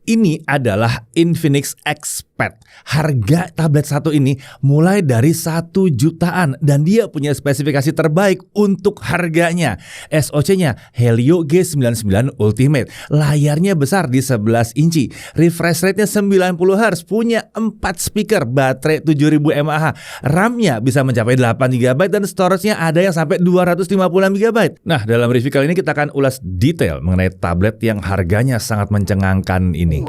Ini adalah Infinix Xpad. Harga tablet satu ini mulai dari 1 jutaan dan dia punya spesifikasi terbaik untuk harganya. SoC-nya Helio G99 Ultimate. Layarnya besar di 11 inci. Refresh rate-nya 90 Hz, punya 4 speaker, baterai 7000 mAh. RAM-nya bisa mencapai 8 GB dan storage-nya ada yang sampai 256 GB. Nah, dalam review kali ini kita akan ulas detail mengenai tablet yang harganya sangat mencengangkan ini.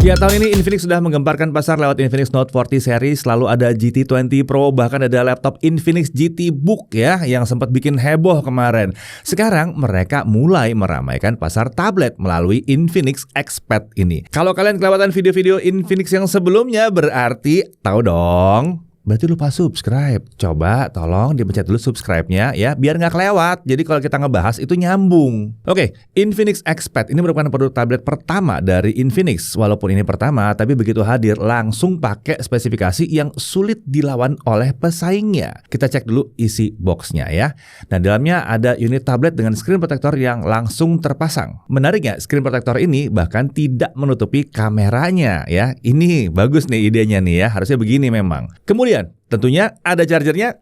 Ya, tahun ini Infinix sudah menggemparkan pasar lewat Infinix Note 40 series, lalu ada GT20 Pro, bahkan ada laptop Infinix GT Book ya yang sempat bikin heboh kemarin. Sekarang mereka mulai meramaikan pasar tablet melalui Infinix Xpad ini. Kalau kalian kelewatan video-video Infinix yang sebelumnya berarti tahu dong. Berarti lupa subscribe. Coba tolong dipencet dulu subscribe-nya ya, biar nggak kelewat. Jadi kalau kita ngebahas itu nyambung. Oke, Infinix Xpad ini merupakan produk tablet pertama dari Infinix. Walaupun ini pertama, tapi begitu hadir langsung pakai spesifikasi yang sulit dilawan oleh pesaingnya. Kita cek dulu isi boxnya ya. Nah, dalamnya ada unit tablet dengan screen protector yang langsung terpasang. Menariknya, screen protector ini bahkan tidak menutupi kameranya ya. Ini bagus nih idenya nih ya. Harusnya begini memang. Kemudian tentunya ada chargernya.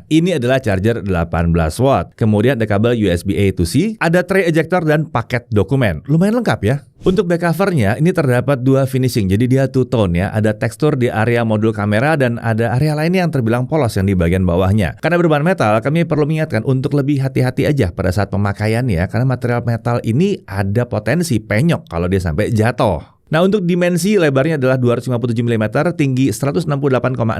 Ini adalah charger 18 watt. Kemudian ada kabel USB A to C, ada tray ejector dan paket dokumen. Lumayan lengkap ya. Untuk back covernya ini terdapat 2 finishing. Jadi dia two tone ya. Ada tekstur di area modul kamera dan ada area lainnya yang terbilang polos yang di bagian bawahnya. Karena berbahan metal, kami perlu mengingatkan untuk lebih hati-hati aja pada saat pemakaian ya. Karena material metal ini ada potensi penyok kalau dia sampai jatuh. Nah, untuk dimensi lebarnya adalah 257 mm, tinggi 168,6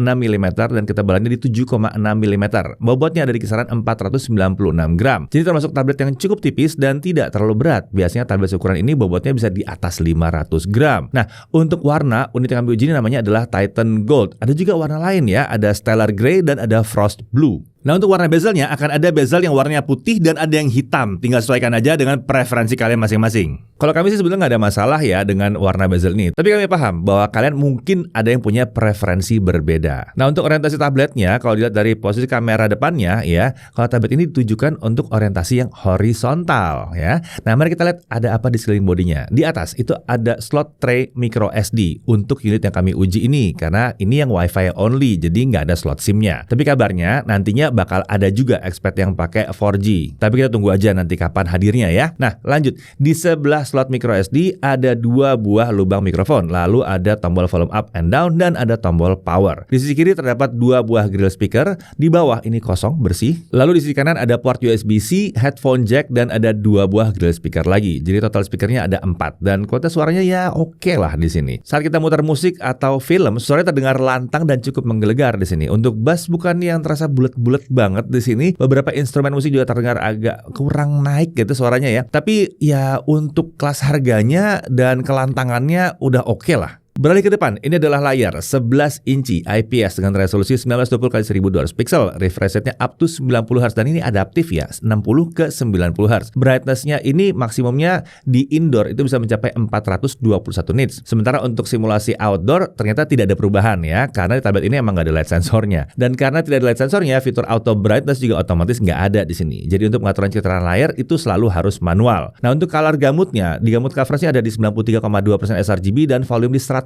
mm, dan ketebalannya di 7,6 mm. Bobotnya ada di kisaran 496 gram. Jadi termasuk tablet yang cukup tipis dan tidak terlalu berat. Biasanya tablet ukuran ini bobotnya bisa di atas 500 gram. Nah, untuk warna, unit yang kami uji ini namanya adalah Titan Gold. Ada juga warna lain ya, ada Stellar Grey dan ada Frost Blue. Nah, untuk warna bezelnya akan ada bezel yang warnanya putih dan ada yang hitam. Tinggal sesuaikan aja dengan preferensi kalian masing-masing. Kalau kami sih sebenarnya nggak ada masalah ya dengan warna bezel ini. Tapi kami paham bahwa kalian mungkin ada yang punya preferensi berbeda. Nah, untuk orientasi tabletnya, kalau dilihat dari posisi kamera depannya ya, kalau tablet ini ditujukan untuk orientasi yang horizontal ya. Nah, mari kita lihat ada apa di sekeliling bodinya. Di atas itu ada slot tray micro SD untuk unit yang kami uji ini. Karena ini yang Wi-Fi only, jadi nggak ada slot SIM-nya. Tapi kabarnya nantinya bakal ada juga Xpad yang pakai 4G. Tapi kita tunggu aja nanti kapan hadirnya ya. Nah, lanjut. Di sebelah slot micro SD ada 2 buah lubang mikrofon. Lalu ada tombol volume up and down dan ada tombol power. Di sisi kiri terdapat 2 buah grill speaker. Di bawah ini kosong, bersih. Lalu di sisi kanan ada port USB-C, headphone jack, dan ada 2 buah grill speaker lagi. Jadi total speakernya ada 4. Dan kualitas suaranya ya oke lah di sini. Saat kita muter musik atau film, suaranya terdengar lantang dan cukup menggelegar di sini. Untuk bass bukan yang terasa bulat-bulat banget di sini. Beberapa instrumen musik juga terdengar agak kurang naik gitu suaranya ya. Tapi ya untuk kelas harganya dan kelantangannya udah oke lah. Beralih ke depan, ini adalah layar 11 inci IPS dengan resolusi 1920x1200 pixel, refresh rate-nya up to 90 Hz dan ini adaptif ya, 60 ke 90 Hz. Brightness-nya ini maksimumnya di indoor itu bisa mencapai 421 nits. Sementara untuk simulasi outdoor ternyata tidak ada perubahan ya, karena di tablet ini emang nggak ada light sensornya. Dan karena tidak ada light sensornya, fitur auto brightness juga otomatis nggak ada di sini. Jadi untuk pengaturan citraan layar itu selalu harus manual. Nah, untuk color gamutnya, di gamut coverage-nya ada di 93,2% sRGB dan volume di 102,1%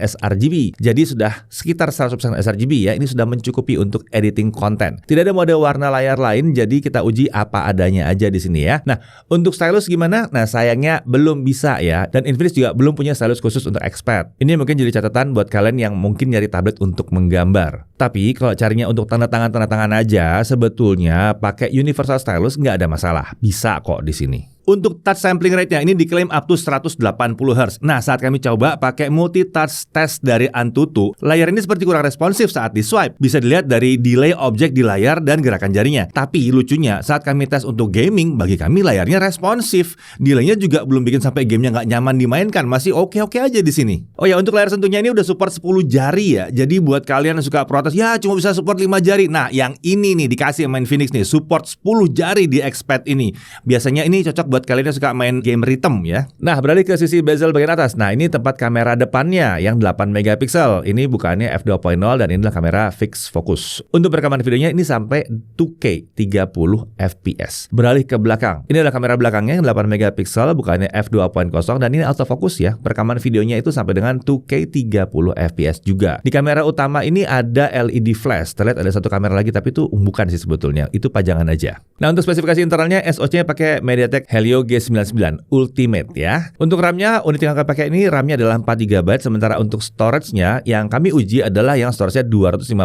sRGB. Jadi sudah sekitar 100% sRGB ya. Ini sudah mencukupi untuk editing konten. Tidak ada mode warna layar lain, jadi kita uji apa adanya aja di sini ya. Nah, untuk stylus gimana? Nah, sayangnya belum bisa ya. Dan Infinix juga belum punya stylus khusus untuk Xpad. Ini mungkin jadi catatan buat kalian yang mungkin nyari tablet untuk menggambar. Tapi kalau carinya untuk tanda tangan aja, sebetulnya pakai universal stylus nggak ada masalah. Bisa kok di sini. Untuk touch sampling rate-nya ini diklaim up to 180 Hz. Nah, saat kami coba pakai multi touch test dari Antutu, layar ini seperti kurang responsif saat di swipe. Bisa dilihat dari delay objek di layar dan gerakan jarinya. Tapi lucunya, saat kami tes untuk gaming, bagi kami layarnya responsif. Delaynya juga belum bikin sampai gamenya nggak nyaman dimainkan. Masih oke-oke aja di sini. Oh ya, untuk layar sentuhnya ini udah support 10 jari ya. Jadi buat kalian yang suka protes, ya cuma bisa support 5 jari. Nah, yang ini nih dikasih sama Infinix nih, support 10 jari di Xpad ini. Biasanya ini cocok buat kalian yang suka main game ritem ya. Nah, beralih ke sisi bezel bagian atas. Nah, ini tempat kamera depannya yang 8 megapiksel. Ini bukannya f2.0 dan inilah kamera fixed focus. Untuk rekaman videonya ini sampai 2K 30 fps. Beralih ke belakang. Ini adalah kamera belakangnya yang 8 megapiksel, bukannya f2.0 dan ini autofocus ya. Perekaman videonya itu sampai dengan 2K 30 fps juga. Di kamera utama ini ada LED flash. Terlihat ada satu kamera lagi tapi itu bukan sih sebetulnya. Itu pajangan aja. Nah, untuk spesifikasi internalnya SoC-nya pakai MediaTek Helio G99 Ultimate ya. Untuk RAM-nya, unit yang akan pakai ini RAM-nya adalah 4 GB, sementara untuk storage-nya yang kami uji adalah yang storage-nya 256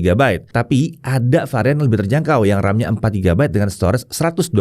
GB. Tapi ada varian yang lebih terjangkau yang RAM-nya 4 GB dengan storage 128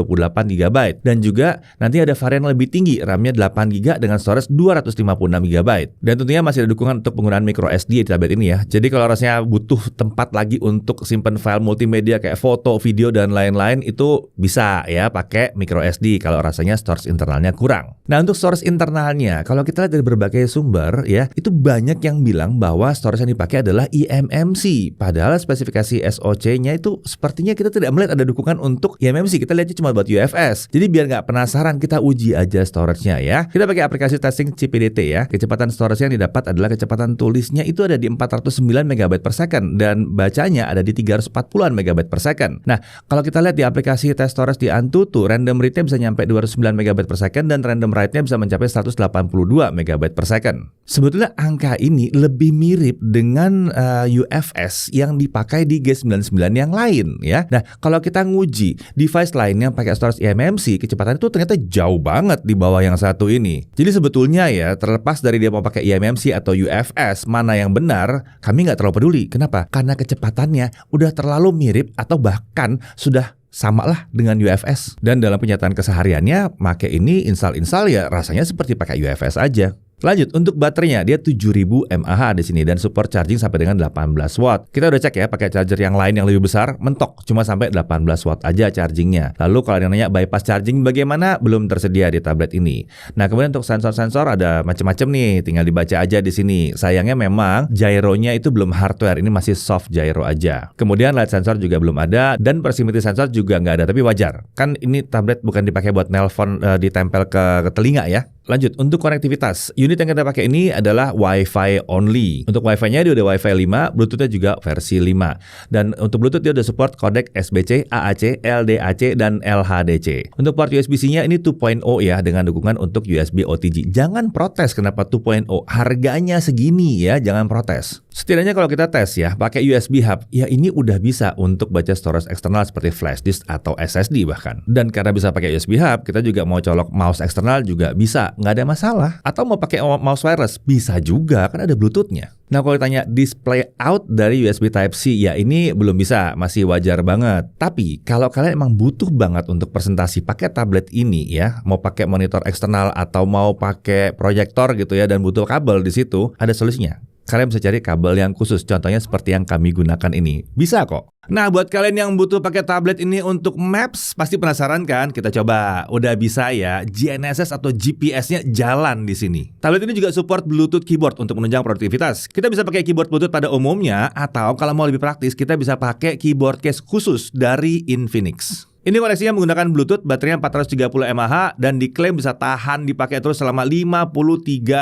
GB. Dan juga nanti ada varian yang lebih tinggi, RAM-nya 8 GB dengan storage 256 GB. Dan tentunya masih ada dukungan untuk penggunaan micro SD di tablet ini ya. Jadi kalau rasanya butuh tempat lagi untuk simpan file multimedia kayak foto, video, dan lain-lain, itu bisa ya pakai micro SD kalau rasanya storage internalnya kurang. Nah, untuk storage internalnya, kalau kita lihat dari berbagai sumber ya, itu banyak yang bilang bahwa storage yang dipakai adalah eMMC. Padahal spesifikasi SoC-nya itu sepertinya kita tidak melihat ada dukungan untuk eMMC. Kita lihatnya cuma buat UFS. Jadi biar nggak penasaran, kita uji aja storage-nya ya. Kita pakai aplikasi testing CPDT ya. Kecepatan storage yang didapat adalah kecepatan tulisnya itu ada di 409 MB per second dan bacanya ada di 340-an MB per second. Nah, kalau kita lihat di aplikasi test storage di Antutu, random read-nya bisa nyampe 209 MB per second dan random write-nya bisa mencapai 182 MB per second. Sebetulnya angka ini lebih mirip dengan UFS yang dipakai di G99 yang lain ya. Nah, kalau kita nguji device lain yang pakai storage eMMC, kecepatan itu ternyata jauh banget di bawah yang satu ini. Jadi sebetulnya ya, terlepas dari dia mau pakai eMMC atau UFS, mana yang benar, kami nggak terlalu peduli. Kenapa? Karena kecepatannya udah terlalu mirip atau bahkan sudah sama lah dengan UFS. Dan dalam kenyataan kesehariannya, make ini install ya rasanya seperti pakai UFS aja. Lanjut, untuk baterainya dia 7000 mAh di sini dan support charging sampai dengan 18 watt. Kita udah cek ya pakai charger yang lain yang lebih besar, mentok cuma sampai 18 watt aja chargingnya. Lalu kalau yang nanya bypass charging bagaimana? Belum tersedia di tablet ini. Nah, kemudian untuk sensor-sensor ada macam-macam nih, tinggal dibaca aja di sini. Sayangnya memang gyronya itu belum hardware, ini masih soft gyro aja. Kemudian light sensor juga belum ada dan proximity sensor juga nggak ada, tapi wajar. Kan ini tablet bukan dipakai buat nelpon ditempel ke telinga ya. Lanjut, untuk konektivitas, unit yang kita pakai ini adalah Wi-Fi only. Untuk Wi-Fi-nya dia udah Wi-Fi 5, Bluetooth-nya juga versi 5. Dan untuk Bluetooth dia udah support kodek SBC, AAC, LDAC, dan LHDC. Untuk port USB-C-nya ini 2.0 ya, dengan dukungan untuk USB OTG. Jangan protes kenapa 2.0, harganya segini ya, jangan protes. Setidaknya kalau kita tes ya, pakai USB hub, ya ini udah bisa untuk baca storage eksternal seperti flash disk atau SSD bahkan. Dan karena bisa pakai USB hub, kita juga mau colok mouse eksternal juga bisa, nggak ada masalah. Atau mau pakai mouse wireless, bisa juga, kan ada Bluetooth-nya. Nah, kalau ditanya display out dari USB Type-C, ya ini belum bisa, masih wajar banget. Tapi kalau kalian emang butuh banget untuk presentasi pakai tablet ini ya, mau pakai monitor eksternal atau mau pakai proyektor gitu ya dan butuh kabel di situ, ada solusinya. Kalian bisa cari kabel yang khusus, contohnya seperti yang kami gunakan ini. Bisa kok. Nah, buat kalian yang butuh pakai tablet ini untuk maps, pasti penasaran kan? Kita coba. Udah bisa ya, GNSS atau GPS-nya jalan di sini. Tablet ini juga support Bluetooth keyboard untuk menunjang produktivitas. Kita bisa pakai keyboard Bluetooth pada umumnya, atau kalau mau lebih praktis, kita bisa pakai keyboard case khusus dari Infinix. Ini koneksinya menggunakan Bluetooth, baterainya 430 mAh dan diklaim bisa tahan dipakai terus selama 53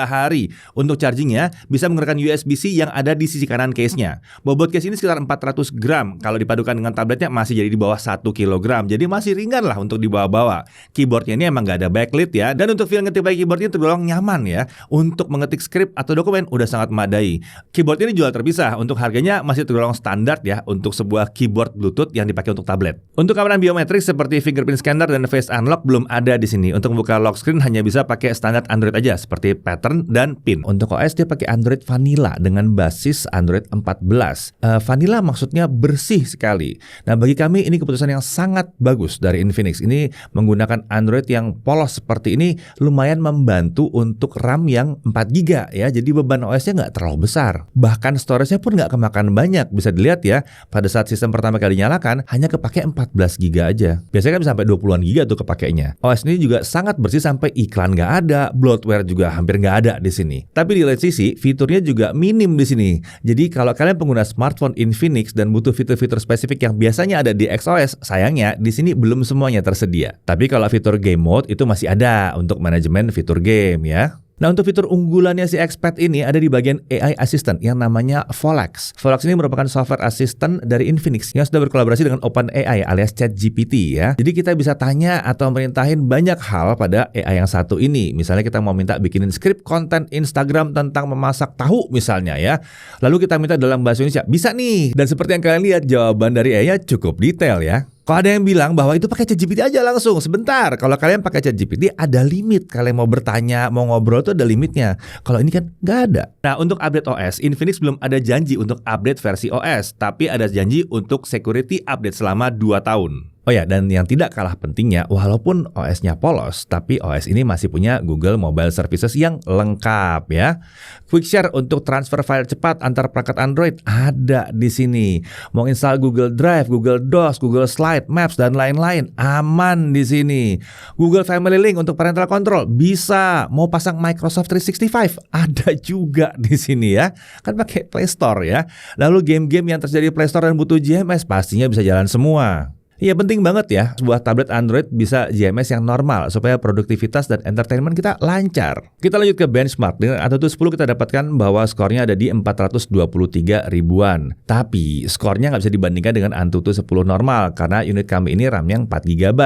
hari. Untuk chargingnya bisa menggunakan USB-C yang ada di sisi kanan case-nya. Bobot case ini sekitar 400 gram. Kalau dipadukan dengan tabletnya masih jadi di bawah 1 kg. Jadi masih ringan lah untuk dibawa-bawa. Keyboardnya ini emang gak ada backlit ya. Dan untuk feel ngetik pakai keyboardnya tergolong nyaman ya. Untuk mengetik skrip atau dokumen udah sangat memadai. Keyboard ini jual terpisah. Untuk harganya masih tergolong standar ya untuk sebuah keyboard Bluetooth yang dipakai untuk tablet. Untuk keamanan biometrik seperti fingerprint scanner dan face unlock belum ada di sini. Untuk membuka lock screen hanya bisa pakai standar Android aja seperti pattern dan pin. Untuk OS dia pakai Android Vanilla dengan basis Android 14. Vanilla maksudnya bersih sekali. Nah, bagi kami ini keputusan yang sangat bagus dari Infinix. Ini menggunakan Android yang polos seperti ini lumayan membantu untuk RAM yang 4 GB ya. Jadi beban OS-nya nggak terlalu besar. Bahkan storage-nya pun nggak kemakan banyak. Bisa dilihat ya, pada saat sistem pertama kali dinyalakan hanya kepake 14 GB aja. aja. Biasanya kan bisa sampai 20-an giga tuh kepakainya. OS ini juga sangat bersih sampai iklan nggak ada, bloatware juga hampir nggak ada di sini. Tapi di lain sisi, fiturnya juga minim di sini. Jadi kalau kalian pengguna smartphone Infinix dan butuh fitur-fitur spesifik yang biasanya ada di XOS, sayangnya di sini belum semuanya tersedia. Tapi kalau fitur game mode itu masih ada untuk manajemen fitur game ya. Nah, untuk fitur unggulannya si Xpad ini ada di bagian AI Assistant yang namanya Volax. Volax ini merupakan software assistant dari Infinix yang sudah berkolaborasi dengan OpenAI alias ChatGPT ya. Jadi kita bisa tanya atau merintahin banyak hal pada AI yang satu ini. Misalnya kita mau minta bikinin skrip konten Instagram tentang memasak tahu misalnya ya. Lalu kita minta dalam bahasa Indonesia, bisa nih. Dan seperti yang kalian lihat, jawaban dari AI-nya cukup detail ya. Kalau ada yang bilang bahwa itu pakai ChatGPT aja langsung, sebentar. Kalau kalian pakai ChatGPT ada limit. Kalian mau bertanya, mau ngobrol tuh ada limitnya. Kalau ini kan nggak ada. Nah, untuk update OS, Infinix belum ada janji untuk update versi OS. Tapi ada janji untuk security update selama 2 tahun. Oh ya, dan yang tidak kalah pentingnya, walaupun OS-nya polos, tapi OS ini masih punya Google Mobile Services yang lengkap ya. Quick Share untuk transfer file cepat antar perangkat Android ada di sini. Mau install Google Drive, Google Docs, Google Slide, Maps, dan lain-lain, aman di sini. Google Family Link untuk parental control bisa. Mau pasang Microsoft 365 ada juga di sini ya. Kan pakai Play Store ya. Lalu game-game yang tersedia di Play Store dan butuh GMS pastinya bisa jalan semua. Iya, penting banget ya, sebuah tablet Android bisa GMS yang normal supaya produktivitas dan entertainment kita lancar. Kita lanjut ke benchmark. Dengan AnTuTu 10 kita dapatkan bahwa skornya ada di 423 ribuan. Tapi skornya nggak bisa dibandingkan dengan AnTuTu 10 normal karena unit kami ini RAM-nya 4 GB.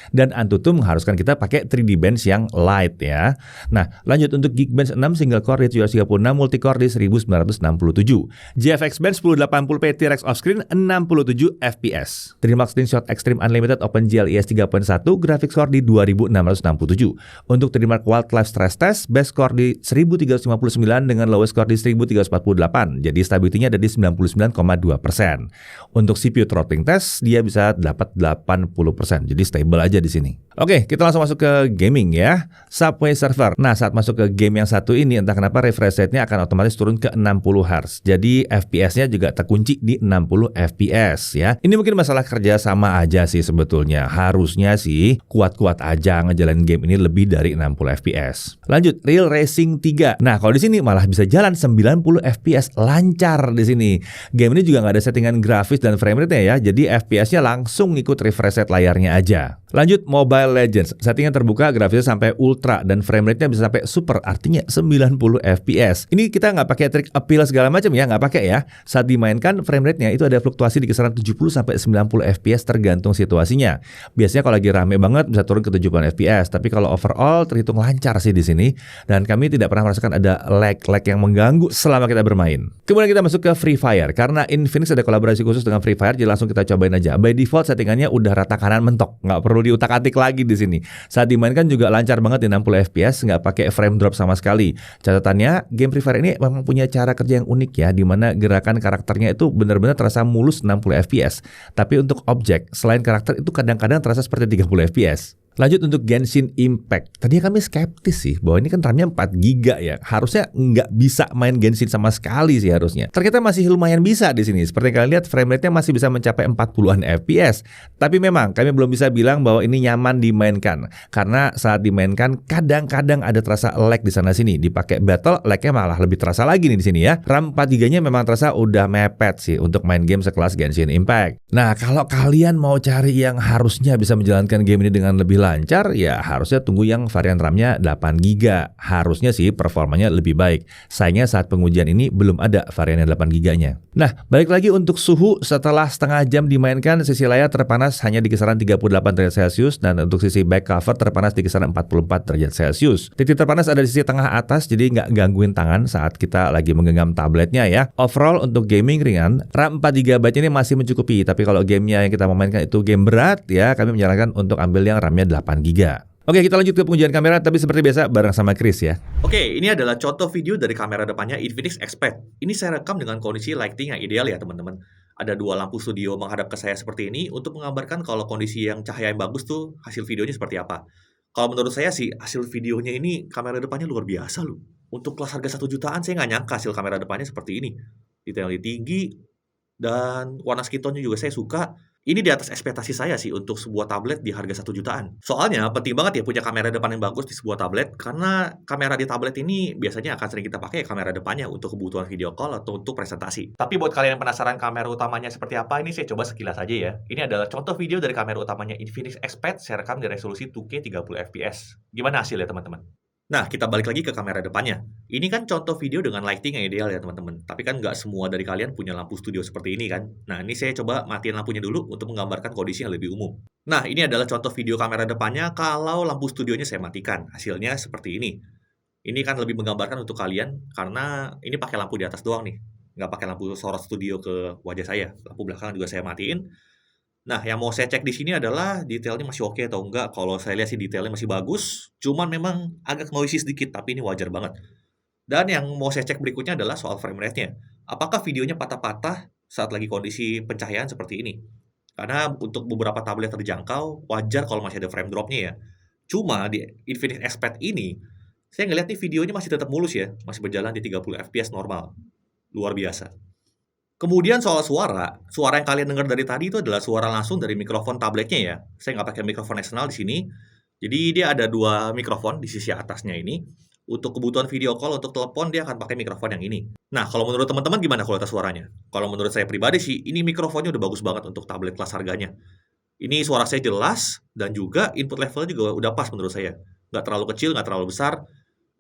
Dan AnTuTu mengharuskan kita pakai 3D Bench yang light ya. Nah, lanjut untuk Geekbench 6 single core di 736, multicore di 1967. GFX Bench 1080p T-Rex off-screen 67 FPS. Terima screenshot Extreme Unlimited OpenGL ES 3.1, graphics score di 2667. Untuk Trademark Wildlife Stress Test, best score di 1359 dengan lowest score di 1348. Jadi stability-nya ada di 99,2%. Untuk CPU throttling test, dia bisa dapat 80%. Jadi stable aja di sini. Oke, kita langsung masuk ke gaming ya. Subway Surfer. Nah, saat masuk ke game yang satu ini, entah kenapa refresh rate-nya akan otomatis turun ke 60 Hz. Jadi FPS-nya juga terkunci di 60 FPS ya. Ini mungkin masalah kerja sama aja sih sebetulnya. Harusnya sih kuat-kuat aja ngejalanin game ini lebih dari 60 FPS. Lanjut, Real Racing 3. Nah, kalau di sini malah bisa jalan 90 FPS lancar di sini. Game ini juga nggak ada settingan grafis dan frame rate-nya ya. Jadi FPS-nya langsung ngikut refresh rate layarnya aja. Lanjut, Mobile Legends. Settingan terbuka, grafisnya sampai ultra dan frame rate-nya bisa sampai super, artinya 90 FPS. Ini kita nggak pakai trik appeal segala macam ya, nggak pakai ya. Saat dimainkan frame rate-nya itu ada fluktuasi di kisaran 70 sampai 90 FPS tergantung situasinya. Biasanya kalau lagi rame banget bisa turun ke 70 FPS, tapi kalau overall terhitung lancar sih di sini dan kami tidak pernah merasakan ada lag yang mengganggu selama kita bermain. Kemudian kita masuk ke Free Fire. Karena Infinix ada kolaborasi khusus dengan Free Fire, jadi langsung kita cobain aja. By default settingannya udah rata kanan mentok, nggak perlu diutak-atik lagi di sini. Saat dimainkan juga lancar banget di 60 FPS, nggak pakai frame drop sama sekali. Catatannya, game Free Fire ini memang punya cara kerja yang unik ya, di mana gerakan karakternya itu benar-benar terasa mulus 60 FPS. Tapi untuk objek, selain karakter itu kadang-kadang terasa seperti 30 FPS. Lanjut untuk Genshin Impact. Tadinya kami skeptis sih bahwa ini kan RAM-nya 4 GB ya. Harusnya nggak bisa main Genshin sama sekali sih harusnya. Ternyata masih lumayan bisa di sini. Seperti kalian lihat frame rate-nya masih bisa mencapai 40-an FPS. Tapi memang kami belum bisa bilang bahwa ini nyaman dimainkan. Karena saat dimainkan kadang-kadang ada terasa lag di sana sini. Dipakai battle lag-nya malah lebih terasa lagi nih di sini ya. RAM 4 GB-nya memang terasa udah mepet sih untuk main game sekelas Genshin Impact. Nah, kalau kalian mau cari yang harusnya bisa menjalankan game ini dengan lebih lancar, ya harusnya tunggu yang varian RAM-nya 8 GB. Harusnya sih performanya lebih baik. Sayangnya saat pengujian ini belum ada varian yang 8 GB-nya. Nah, balik lagi untuk suhu, setelah setengah jam dimainkan, sisi layar terpanas hanya di kisaran 38 derajat Celcius dan untuk sisi back cover terpanas di kisaran 44 derajat Celcius. Titik terpanas ada di sisi tengah atas, jadi nggak gangguin tangan saat kita lagi menggenggam tabletnya ya. Overall untuk gaming ringan, RAM 4 GB ini masih mencukupi, tapi kalau gamenya yang kita memainkan itu game berat ya, kami menyarankan untuk ambil yang RAM-nya 8 GB. Oke, kita lanjut ke pengujian kamera, tapi seperti biasa bareng sama Chris ya. Oke, ini adalah contoh video dari kamera depannya Infinix Xpad. Ini saya rekam dengan kondisi lighting yang ideal ya teman-teman. Ada dua lampu studio menghadap ke saya seperti ini untuk menggambarkan kalau kondisi yang cahaya yang bagus tuh hasil videonya seperti apa. Kalau menurut saya sih hasil videonya ini kamera depannya luar biasa loh. Untuk kelas harga 1 jutaan saya nggak nyangka hasil kamera depannya seperti ini. Detailnya tinggi dan warna skin tone-nya juga saya suka. Ini di atas ekspektasi saya sih untuk sebuah tablet di harga 1 jutaan. Soalnya penting banget ya punya kamera depan yang bagus di sebuah tablet, karena kamera di tablet ini biasanya akan sering kita pakai kamera depannya untuk kebutuhan video call atau untuk presentasi. Tapi buat kalian yang penasaran kamera utamanya seperti apa, ini saya coba sekilas aja ya. Ini adalah contoh video dari kamera utamanya Infinix X-Pad, saya rekam di resolusi 2K 30 fps. Gimana hasilnya teman-teman? Nah, kita balik lagi ke kamera depannya. Ini kan contoh video dengan lighting yang ideal ya teman-teman. Tapi kan nggak semua dari kalian punya lampu studio seperti ini kan. Nah, ini saya coba matiin lampunya dulu untuk menggambarkan kondisi yang lebih umum. Nah, ini adalah contoh video kamera depannya kalau lampu studionya saya matikan. Hasilnya seperti ini. Ini kan lebih menggambarkan untuk kalian karena ini pakai lampu di atas doang nih. Nggak pakai lampu sorot studio ke wajah saya. Lampu belakang juga saya matiin. Nah, yang mau saya cek di sini adalah detailnya masih oke atau enggak. Kalau saya lihat sih detailnya masih bagus, cuman memang agak noisy sedikit, tapi ini wajar banget. Dan yang mau saya cek berikutnya adalah soal frame rate-nya. Apakah videonya patah-patah saat lagi kondisi pencahayaan seperti ini? Karena untuk beberapa tablet terjangkau, wajar kalau masih ada frame drop-nya ya. Cuma di Infinix X-Pad ini, saya ngeliat nih videonya masih tetap mulus ya, masih berjalan di 30 fps normal. Luar biasa. Kemudian soal suara yang kalian dengar dari tadi itu adalah suara langsung dari mikrofon tabletnya ya. Saya nggak pakai mikrofon eksternal di sini. Jadi dia ada 2 mikrofon di sisi atasnya ini. Untuk kebutuhan video call, untuk telepon dia akan pakai mikrofon yang ini. Nah, kalau menurut teman-teman gimana kualitas suaranya? Kalau menurut saya pribadi sih, ini mikrofonnya udah bagus banget untuk tablet kelas harganya. Ini suara saya jelas, dan juga input levelnya juga udah pas menurut saya. Nggak terlalu kecil, nggak terlalu besar.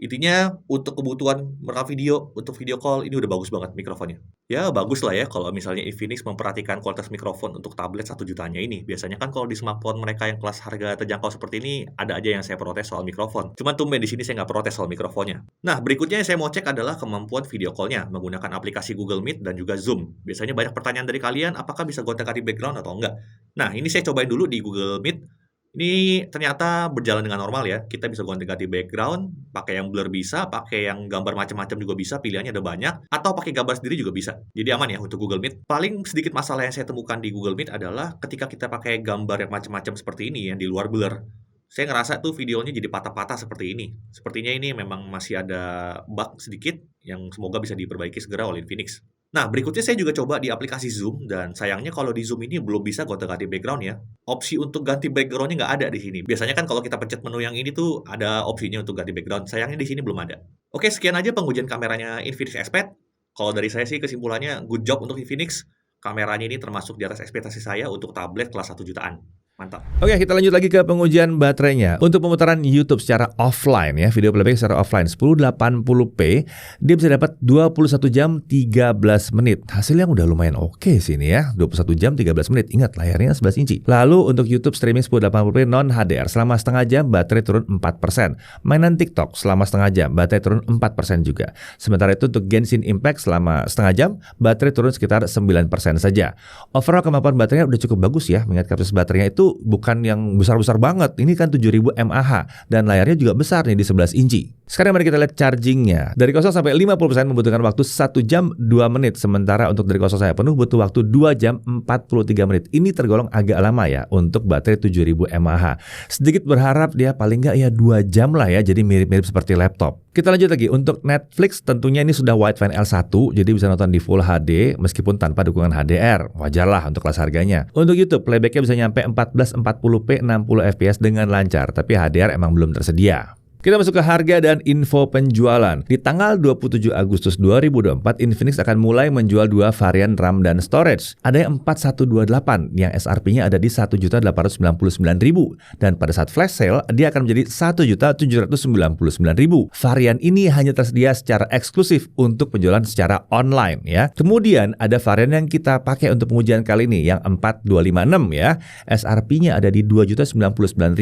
Intinya untuk kebutuhan merekam video, untuk video call, ini udah bagus banget mikrofonnya. Ya, bagus lah ya kalau misalnya Infinix memperhatikan kualitas mikrofon untuk tablet 1 jutanya ini. Biasanya kan kalau di smartphone mereka yang kelas harga terjangkau seperti ini, ada aja yang saya protes soal mikrofon. Cuman tumben di sini saya nggak protes soal mikrofonnya. Nah, berikutnya yang saya mau cek adalah kemampuan video call-nya menggunakan aplikasi Google Meet dan juga Zoom. Biasanya banyak pertanyaan dari kalian, apakah bisa gonta-ganti background atau enggak? Nah, ini saya cobain dulu di Google Meet. Ini ternyata berjalan dengan normal ya. Kita bisa gonta-ganti background, pakai yang blur bisa, pakai yang gambar macam-macam juga bisa, pilihannya ada banyak, atau pakai gambar sendiri juga bisa. Jadi aman ya untuk Google Meet. Paling sedikit masalah yang saya temukan di Google Meet adalah ketika kita pakai gambar yang macam-macam seperti ini yang di luar blur. Saya ngerasa tuh videonya jadi patah-patah seperti ini. Sepertinya ini memang masih ada bug sedikit yang semoga bisa diperbaiki segera oleh Infinix. Nah, berikutnya saya juga coba di aplikasi Zoom, dan sayangnya kalau di Zoom ini belum bisa gonta-ganti background ya. Opsi untuk ganti background-nya nggak ada di sini. Biasanya kan kalau kita pencet menu yang ini tuh ada opsinya untuk ganti background. Sayangnya di sini belum ada. Oke, sekian aja pengujian kameranya Infinix X-Pad. Kalau dari saya sih kesimpulannya good job untuk Infinix. Kameranya ini termasuk di atas ekspektasi saya untuk tablet kelas 1 jutaan. Mantap. Oke, kita lanjut lagi ke pengujian baterainya. Untuk pemutaran YouTube secara offline ya, video playback secara offline 1080p, dia bisa dapat 21 jam 13 menit. Hasil yang udah lumayan oke sih ini ya, 21 jam 13 menit. Ingat, layarnya 11 inci. Lalu untuk YouTube streaming 1080p non HDR selama setengah jam, baterai turun 4%. Mainan TikTok selama setengah jam, baterai turun 4% juga. Sementara itu untuk Genshin Impact selama setengah jam, baterai turun sekitar 9% saja. Overall kemampuan baterainya udah cukup bagus ya, mengingat kapasitas baterainya itu bukan yang besar-besar banget. Ini kan 7000 mAh dan layarnya juga besar nih di 11 inci. Sekarang mari kita lihat chargingnya. Dari 0 sampai 50% membutuhkan waktu 1 jam 2 menit. Sementara untuk dari 0 sampai penuh butuh waktu 2 jam 43 menit. Ini tergolong agak lama ya untuk baterai 7000 mAh. Sedikit berharap dia paling nggak ya 2 jam lah ya. Jadi mirip-mirip seperti laptop. Kita lanjut lagi. Untuk Netflix tentunya ini sudah wideband L1. Jadi bisa nonton di Full HD meskipun tanpa dukungan HDR. Wajar lah untuk kelas harganya. Untuk YouTube playbacknya bisa nyampe 1440p 60 fps dengan lancar. Tapi HDR emang belum tersedia. Kita masuk ke harga dan info penjualan. Di tanggal 27 Agustus 2024, Infinix akan mulai menjual 2 varian RAM dan storage. Ada yang 4128 yang SRP-nya ada di 1.899.000 dan pada saat flash sale dia akan menjadi 1.799.000. Varian ini hanya tersedia secara eksklusif untuk penjualan secara online ya. Kemudian ada varian yang kita pakai untuk pengujian kali ini yang 4256 ya. SRP-nya ada di 2.099.000.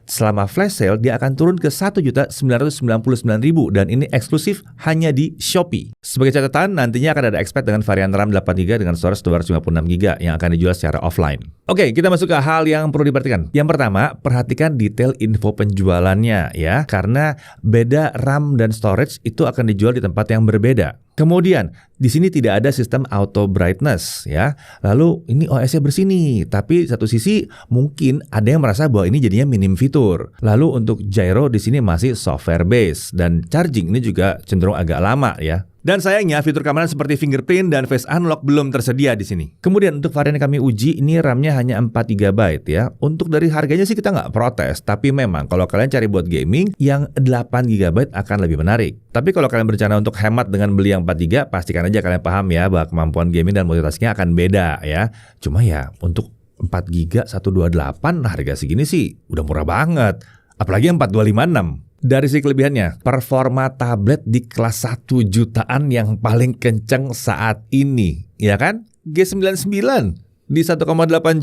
Selama flash sale dia akan turun ke 1.999.000 dan ini eksklusif hanya di Shopee. Sebagai catatan, nantinya akan ada X-Pad dengan varian RAM 8GB dengan storage 256GB yang akan dijual secara offline. Oke, kita masuk ke hal yang perlu diperhatikan. Yang pertama, perhatikan detail info penjualannya ya, karena beda RAM dan storage itu akan dijual di tempat yang berbeda. Kemudian, di sini tidak ada sistem auto brightness ya. Lalu ini OS-nya bersih nih, tapi satu sisi mungkin ada yang merasa bahwa ini jadinya minim fitur. Lalu untuk gyro di sini masih software base dan charging ini juga cenderung agak lama ya. Dan sayangnya fitur keamanan seperti fingerprint dan face unlock belum tersedia di sini. Kemudian untuk varian yang kami uji, ini RAM-nya hanya 4 GB ya. Untuk dari harganya sih kita nggak protes, tapi memang kalau kalian cari buat gaming, yang 8 GB akan lebih menarik. Tapi kalau kalian berencana untuk hemat dengan beli yang 4 GB, pastikan aja kalian paham ya bahwa kemampuan gaming dan multitaskingnya akan beda ya. Cuma ya untuk 4 GB 128 harga segini sih udah murah banget. Apalagi yang 4256. Dari sisi kelebihannya, performa tablet di kelas 1 jutaan yang paling kenceng saat ini, ya kan? G99 di 1,8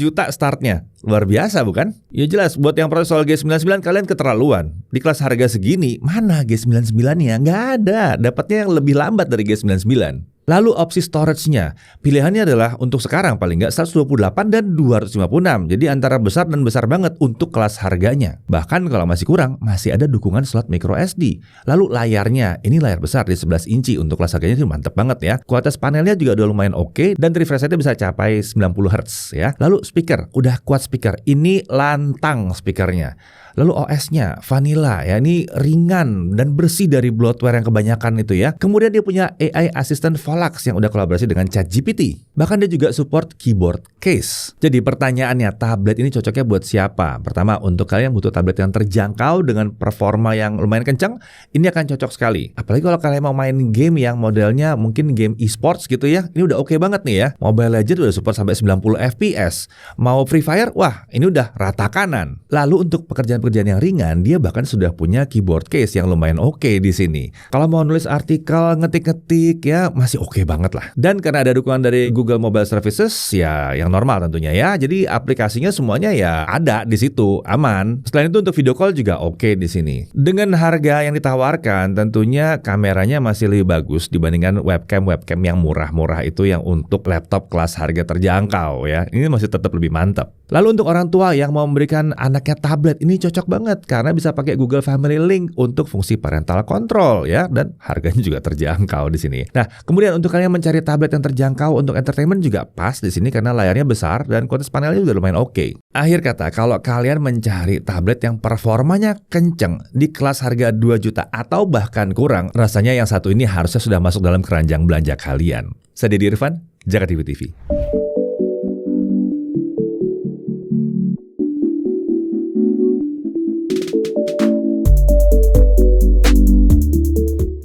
juta startnya. Luar biasa bukan? Ya jelas, buat yang protes soal G99 kalian keterlaluan. Di kelas harga segini, mana G99-nya? Nggak ada, dapatnya yang lebih lambat dari G99. Lalu opsi storage-nya, pilihannya adalah untuk sekarang paling nggak 128 dan 256. Jadi antara besar dan besar banget untuk kelas harganya. Bahkan kalau masih kurang, masih ada dukungan slot micro SD. Lalu layarnya, ini layar besar di 11 inci untuk kelas harganya itu mantep banget ya. Kualitas panelnya juga udah lumayan oke dan refresh rate-nya bisa capai 90 Hz ya. Lalu speaker, udah kuat speaker. Ini lantang speakernya. Lalu OS-nya vanilla ya, ini ringan dan bersih dari bloatware yang kebanyakan itu ya. Kemudian dia punya AI Assistant Volax yang udah kolaborasi dengan ChatGPT. Bahkan dia juga support keyboard case. Jadi pertanyaannya, tablet ini cocoknya buat siapa? Pertama, untuk kalian butuh tablet yang terjangkau dengan performa yang lumayan kencang, ini akan cocok sekali. Apalagi kalau kalian mau main game yang modelnya mungkin game e-sports gitu ya, ini udah oke banget nih ya. Mobile Legends udah support sampai 90 FPS. Mau Free Fire, wah ini udah rata kanan. Lalu untuk pekerjaan yang ringan, dia bahkan sudah punya keyboard case yang lumayan oke di sini. Kalau mau nulis artikel, ngetik-ngetik ya masih oke banget lah. Dan karena ada dukungan dari Google Mobile Services ya yang normal tentunya ya. Jadi aplikasinya semuanya ya ada di situ, aman. Selain itu untuk video call juga oke di sini. Dengan harga yang ditawarkan, tentunya kameranya masih lebih bagus dibandingkan webcam yang murah-murah itu yang untuk laptop kelas harga terjangkau ya. Ini masih tetap lebih mantap. Lalu untuk orang tua yang mau memberikan anaknya tablet, ini cocok banget karena bisa pakai Google Family Link untuk fungsi parental control ya, dan harganya juga terjangkau di sini. Nah, kemudian untuk kalian mencari tablet yang terjangkau untuk entertainment juga pas di sini karena layarnya besar dan kualitas panelnya juga lumayan oke. Akhir kata, kalau kalian mencari tablet yang performanya kenceng di kelas harga 2 juta atau bahkan kurang, rasanya yang satu ini harusnya sudah masuk dalam keranjang belanja kalian. Saya Deddy Irfan, Jakarta TV.